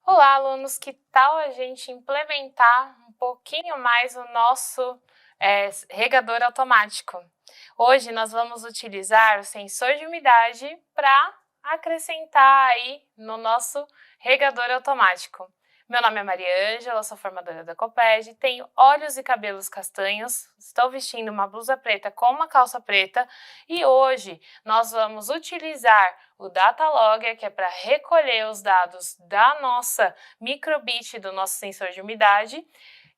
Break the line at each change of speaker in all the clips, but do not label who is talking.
Olá, alunos! Que tal a gente implementar um pouquinho mais o nosso regador automático? Hoje nós vamos utilizar o sensor de umidade para acrescentar aí no nosso regador automático. Meu nome é Maria Ângela, sou formadora da Coped, tenho olhos e cabelos castanhos, estou vestindo uma blusa preta com uma calça preta e hoje nós vamos utilizar o Data Logger, que é para recolher os dados da nossa microbit, do nosso sensor de umidade,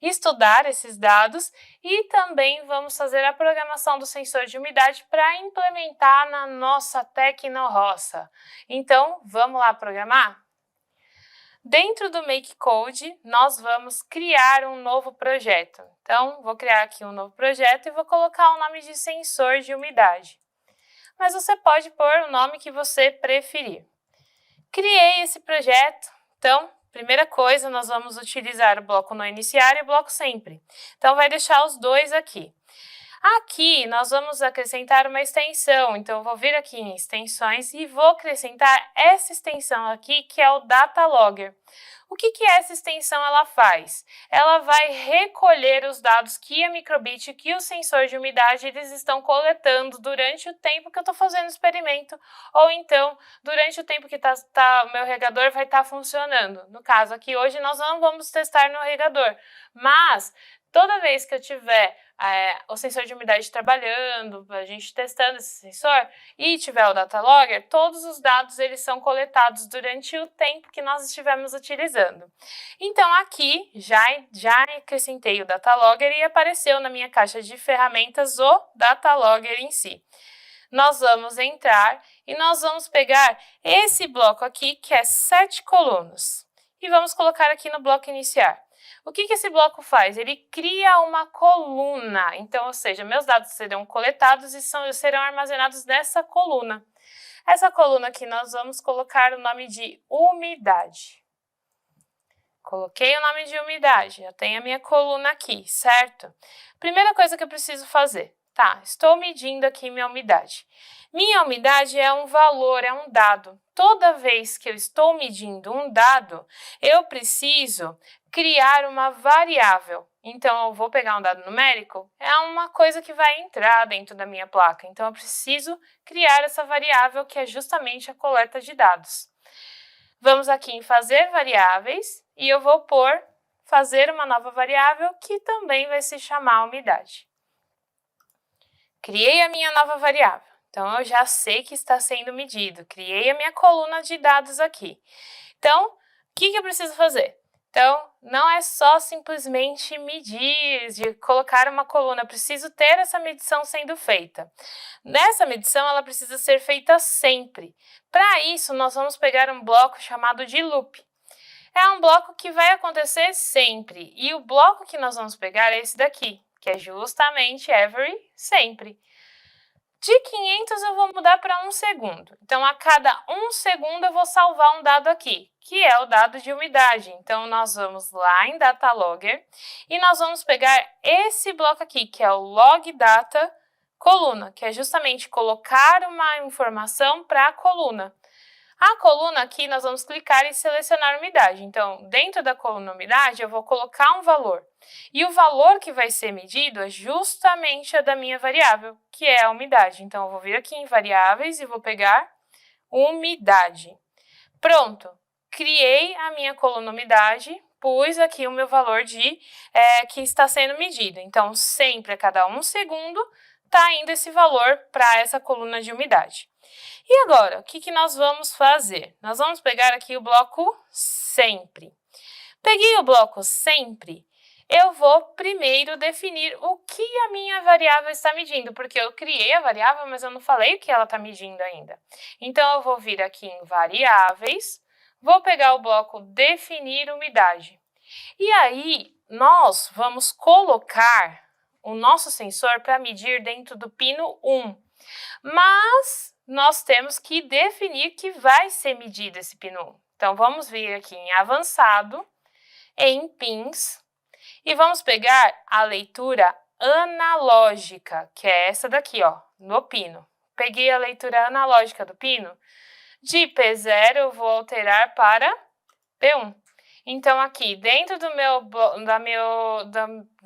estudar esses dados e também vamos fazer a programação do sensor de umidade para implementar na nossa Tecnoroça. Então, vamos lá programar? Dentro do Make Code, nós vamos criar um novo projeto. Então, vou criar aqui um novo projeto e vou colocar o nome de sensor de umidade. Mas você pode pôr o nome que você preferir. Criei esse projeto, então, primeira coisa, nós vamos utilizar o bloco no iniciar e o bloco sempre. Então, vai deixar os dois aqui. Aqui, nós vamos acrescentar uma extensão, então eu vou vir aqui em extensões e vou acrescentar essa extensão aqui, que é o Data Logger. O que essa extensão ela faz? Ela vai recolher os dados que a microbit, que o sensor de umidade, eles estão coletando durante o tempo que eu estou fazendo o experimento, ou então durante o tempo que o meu regador vai estar funcionando. No caso aqui, hoje nós não vamos testar no regador, mas toda vez que eu tiver o sensor de umidade trabalhando, a gente testando esse sensor, e tiver o Data Logger, todos os dados eles são coletados durante o tempo que nós estivermos utilizando. Então aqui já acrescentei o Data Logger e apareceu na minha caixa de ferramentas o Data Logger em si. Nós vamos entrar e nós vamos pegar esse bloco aqui, que é 7 colunas, e vamos colocar aqui no bloco iniciar. O que esse bloco faz? Ele cria uma coluna, então, ou seja, meus dados serão coletados e serão armazenados nessa coluna. Essa coluna aqui nós vamos colocar o nome de umidade. Coloquei o nome de umidade, já tenho a minha coluna aqui, certo? Primeira coisa que eu preciso fazer, estou medindo aqui minha umidade. Minha umidade é um valor, é um dado. Toda vez que eu estou medindo um dado, eu preciso criar uma variável. Então, eu vou pegar um dado numérico, é uma coisa que vai entrar dentro da minha placa. Então, eu preciso criar essa variável, que é justamente a coleta de dados. Vamos aqui em fazer variáveis e eu vou fazer uma nova variável que também vai se chamar umidade. Criei a minha nova variável, então eu já sei que está sendo medido. Criei a minha coluna de dados aqui. Então, o que eu preciso fazer? Então, não é só simplesmente medir, de colocar uma coluna, eu preciso ter essa medição sendo feita. Nessa medição, ela precisa ser feita sempre. Para isso, nós vamos pegar um bloco chamado de loop. É um bloco que vai acontecer sempre, e o bloco que nós vamos pegar é esse daqui, que é justamente every, sempre. De 500 eu vou mudar para 1 segundo. Então, a cada 1 segundo eu vou salvar um dado aqui, que é o dado de umidade. Então, nós vamos lá em Data Logger e nós vamos pegar esse bloco aqui, que é o log data coluna, que é justamente colocar uma informação para a coluna. A coluna aqui, nós vamos clicar e selecionar umidade. Então, dentro da coluna umidade, eu vou colocar um valor. E o valor que vai ser medido é justamente a da minha variável, que é a umidade. Então, eu vou vir aqui em variáveis e vou pegar umidade. Pronto! Criei a minha coluna umidade, pus aqui o meu valor que está sendo medido. Então, sempre a cada 1 segundo está indo esse valor para essa coluna de umidade. E agora, o que nós vamos fazer? Nós vamos pegar aqui o bloco sempre. Peguei o bloco sempre, eu vou primeiro definir o que a minha variável está medindo, porque eu criei a variável, mas eu não falei o que ela está medindo ainda. Então, eu vou vir aqui em variáveis, vou pegar o bloco definir umidade. E aí, nós vamos colocar o nosso sensor para medir dentro do pino 1. Mas nós temos que definir que vai ser medido esse pino 1. Então, vamos vir aqui em avançado, em pins, e vamos pegar a leitura analógica, que é essa daqui, no pino. Peguei a leitura analógica do pino, de P0 eu vou alterar para P1. Então, aqui, dentro da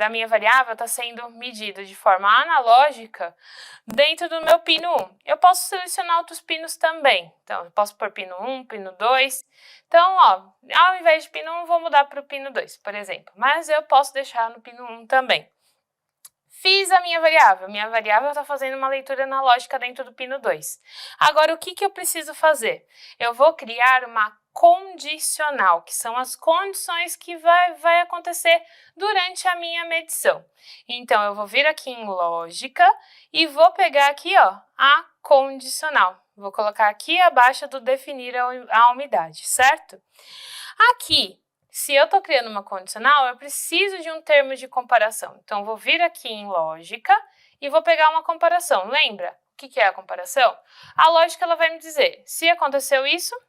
minha variável, está sendo medido de forma analógica dentro do meu pino 1. Eu posso selecionar outros pinos também. Então, eu posso pôr pino 1, pino 2. Então, ó, ao invés de pino 1, vou mudar para o pino 2, por exemplo. Mas eu posso deixar no pino 1 também. Fiz a minha variável está fazendo uma leitura analógica dentro do pino 2. Agora, o que eu preciso fazer? Eu vou criar uma condicional, que são as condições que vai acontecer durante a minha medição. Então, eu vou vir aqui em lógica e vou pegar aqui, ó, a condicional. Vou colocar aqui abaixo do definir a umidade, certo? Aqui, se eu estou criando uma condicional, eu preciso de um termo de comparação. Então, vou vir aqui em lógica e vou pegar uma comparação. Lembra o que é a comparação? A lógica ela vai me dizer, se aconteceu isso,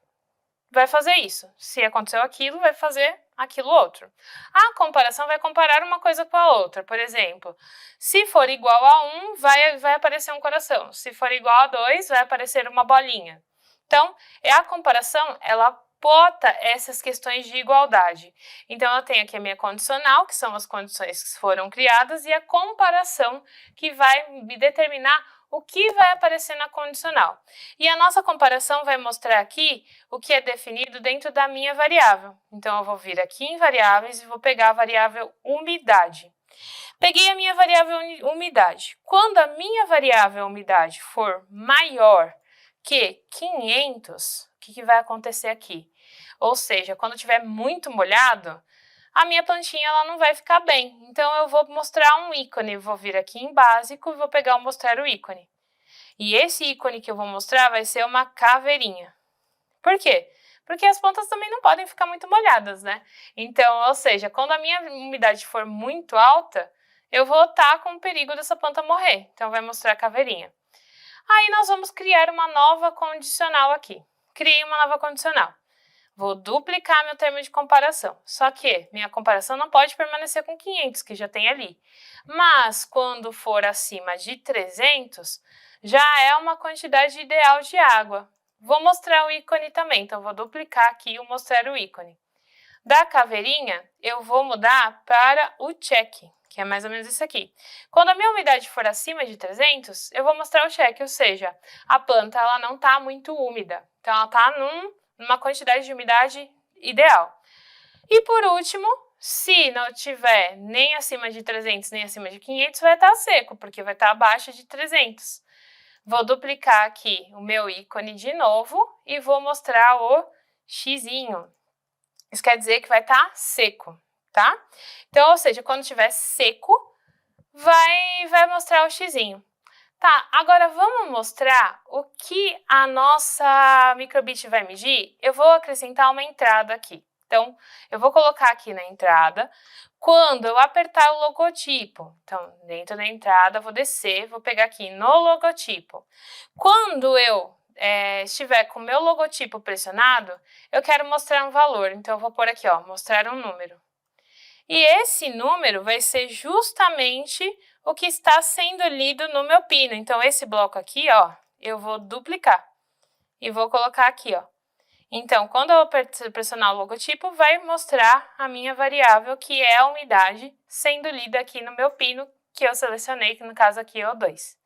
vai fazer isso. Se aconteceu aquilo, vai fazer aquilo outro. A comparação vai comparar uma coisa com a outra. Por exemplo, se for igual a 1, vai aparecer um coração. Se for igual a 2, vai aparecer uma bolinha. Então, a comparação, ela bota essas questões de igualdade. Então, eu tenho aqui a minha condicional, que são as condições que foram criadas, e a comparação, que vai me determinar o que vai aparecer na condicional. E a nossa comparação vai mostrar aqui o que é definido dentro da minha variável. Então, eu vou vir aqui em variáveis e vou pegar a variável umidade. Peguei a minha variável umidade. Quando a minha variável umidade for maior que 500, o que vai acontecer aqui? Ou seja, quando estiver muito molhado, a minha plantinha ela não vai ficar bem. Então, eu vou mostrar um ícone. Vou vir aqui em básico e vou pegar o mostrar o ícone. E esse ícone que eu vou mostrar vai ser uma caveirinha. Por quê? Porque as plantas também não podem ficar muito molhadas, né? Então, ou seja, quando a minha umidade for muito alta, eu vou estar com o perigo dessa planta morrer. Então, vai mostrar a caveirinha. Aí, nós vamos criar uma nova condicional aqui. Criei uma nova condicional. Vou duplicar meu termo de comparação. Só que minha comparação não pode permanecer com 500, que já tem ali. Mas, quando for acima de 300, já é uma quantidade ideal de água. Vou mostrar o ícone também, então vou duplicar aqui e mostrar o ícone. Da caveirinha, eu vou mudar para o check, que é mais ou menos isso aqui. Quando a minha umidade for acima de 300, eu vou mostrar o check, ou seja, a planta ela não está muito úmida. Então, ela está numa quantidade de umidade ideal. E por último, se não tiver nem acima de 300 nem acima de 500, vai estar seco, porque vai estar abaixo de 300. Vou duplicar aqui o meu ícone de novo e vou mostrar o xizinho. Isso quer dizer que vai estar seco, tá? Então, ou seja, quando estiver seco, vai mostrar o xizinho. Tá, agora vamos mostrar o que a nossa microbit vai medir? Eu vou acrescentar uma entrada aqui. Então, eu vou colocar aqui na entrada, quando eu apertar o logotipo. Então, dentro da entrada, vou descer, vou pegar aqui no logotipo. Quando eu estiver com o meu logotipo pressionado, eu quero mostrar um valor. Então, eu vou pôr aqui, ó, mostrar um número. E esse número vai ser justamente o que está sendo lido no meu pino. Então, esse bloco aqui, ó, eu vou duplicar e vou colocar aqui, ó. Então, quando eu pressionar o logotipo, vai mostrar a minha variável, que é a umidade, sendo lida aqui no meu pino, que eu selecionei, que no caso aqui é o 2.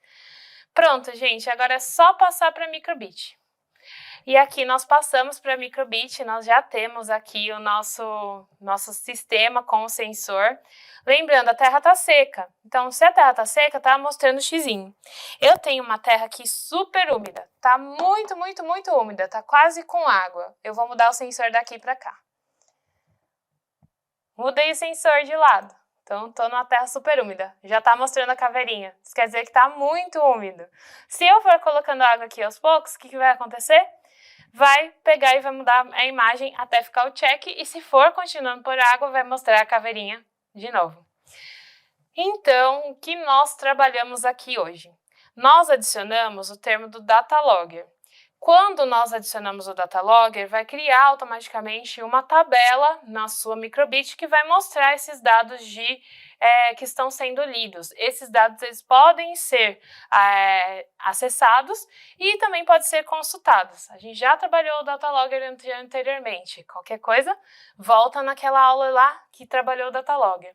Pronto, gente, agora é só passar para a microbit. E aqui nós passamos para a microbit, nós já temos aqui o nosso sistema com o sensor. Lembrando, a terra está seca, então se a terra está seca, está mostrando o xizinho. Eu tenho uma terra aqui super úmida, está muito, muito, muito úmida, está quase com água. Eu vou mudar o sensor daqui para cá. Mudei o sensor de lado, então estou numa terra super úmida, já está mostrando a caveirinha. Isso quer dizer que está muito úmido. Se eu for colocando água aqui aos poucos, o que vai acontecer? Vai pegar e vai mudar a imagem até ficar o check, e se for continuando por água, vai mostrar a caveirinha de novo. Então, o que nós trabalhamos aqui hoje? Nós adicionamos o termo do data logger. Quando nós adicionamos o data logger, vai criar automaticamente uma tabela na sua microbit que vai mostrar esses dados de que estão sendo lidos. Esses dados eles podem ser acessados e também pode ser consultados. A gente já trabalhou o Data Logger anteriormente. Qualquer coisa, volta naquela aula lá que trabalhou o Data Logger.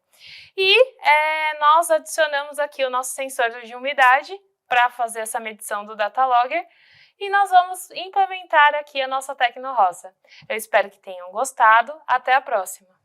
E nós adicionamos aqui o nosso sensor de umidade para fazer essa medição do Data Logger. E nós vamos implementar aqui a nossa Tecno Roça. Eu espero que tenham gostado. Até a próxima!